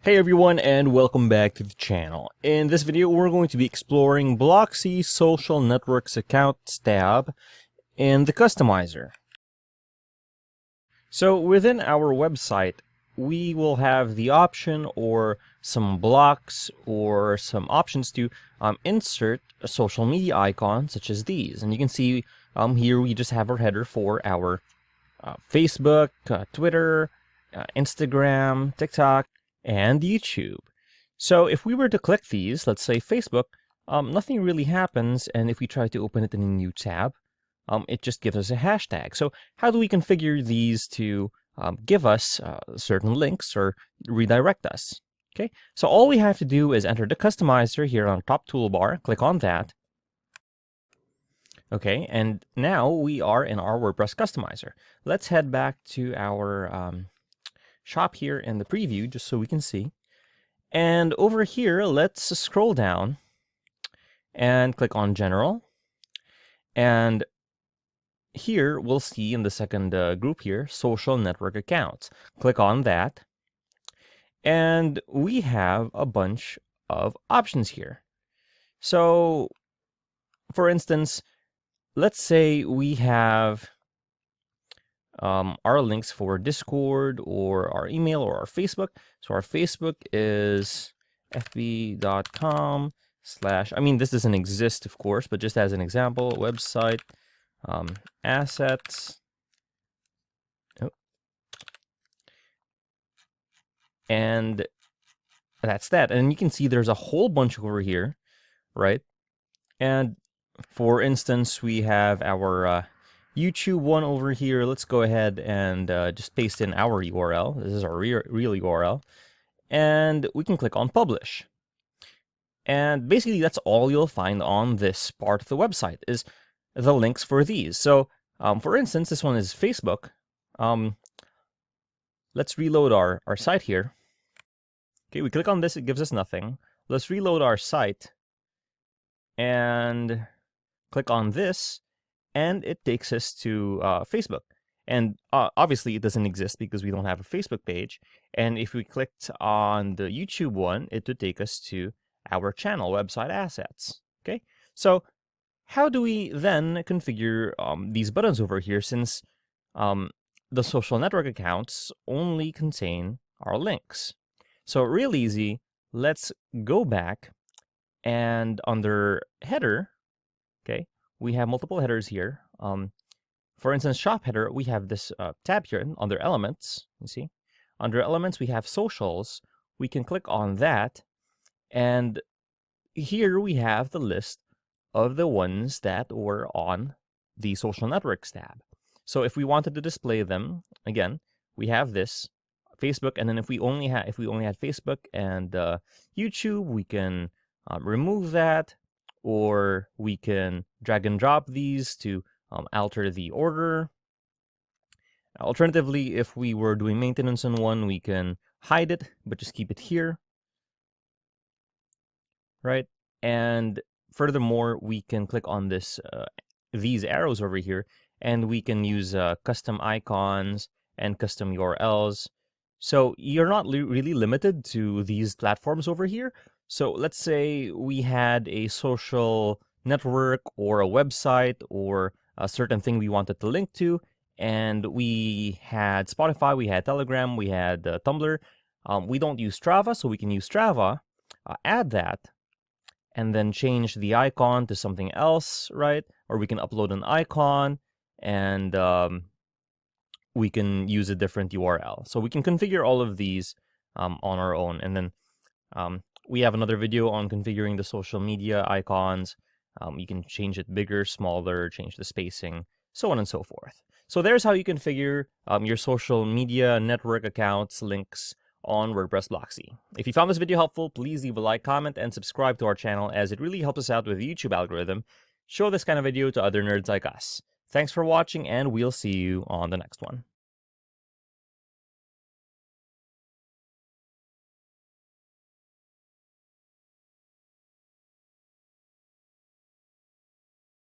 Hey everyone, and welcome back to the channel. In this video, we're going to be exploring Blocksy Social Networks Accounts tab in the Customizer. So within our website, we will have the option or some blocks or some options to insert a social media icon such as these. And you can see here we just have our header for our Facebook, Twitter, Instagram, TikTok, and YouTube. So if we were to click these, let's say Facebook, nothing really happens, and if we try to open it in a new tab, it just gives us a hashtag. So how do we configure these to give us certain links or redirect us? Okay, so all we have to do is enter the customizer here on the top toolbar, click on that. Okay, and now we are in our WordPress customizer. Let's head back to our shop here in the preview just so we can see. And over here, let's scroll down and click on General. And here we'll see in the second group here, Social Network Accounts. Click on that. And we have a bunch of options here. So, for instance, let's say we have our links for Discord or our email or our Facebook. So our Facebook is fb.com/, I mean, this doesn't exist, of course, but just as an example, website, assets, and that's that. And you can see there's a whole bunch over here, right? And for instance, we have our YouTube one over here. Let's go ahead and just paste in our URL. This is our real URL. And we can click on Publish. And basically, that's all you'll find on this part of the website is the links for these. So, for instance, this one is Facebook. Let's reload our site here. Okay, we click on this. It gives us nothing. Let's reload our site. And click on this. And it takes us to Facebook. And obviously, it doesn't exist because we don't have a Facebook page. And if we clicked on the YouTube one, it would take us to our channel website assets. Okay, so how do we then configure these buttons over here since the social network accounts only contain our links? So real easy, let's go back and under header, okay, we have multiple headers here. For instance, shop header, we have this tab here under elements. You see, under elements, we have socials. We can click on that. And here we have the list of the ones that were on the social networks tab. So if we wanted to display them, again, we have this Facebook. And then if we only had Facebook and YouTube, we can remove that. Or we can drag and drop these to alter the order. Alternatively, if we were doing maintenance on one, we can hide it, but just keep it here. Right? And furthermore, we can click on these arrows over here, and we can use custom icons and custom URLs. So you're not really limited to these platforms over here. So let's say we had a social network or a website or a certain thing we wanted to link to, and we had Spotify, we had Telegram, we had Tumblr. We don't use Strava, so we can use Strava, add that, and then change the icon to something else, right? Or we can upload an icon and we can use a different URL. So we can configure all of these on our own. And then we have another video on configuring the social media icons. You can change it bigger, smaller, change the spacing, so on and so forth. So there's how you configure your social media network accounts links on WordPress Blocksy. If you found this video helpful, please leave a like, comment, and subscribe to our channel as it really helps us out with the YouTube algorithm. Show this kind of video to other nerds like us. Thanks for watching, and we'll see you on the next one.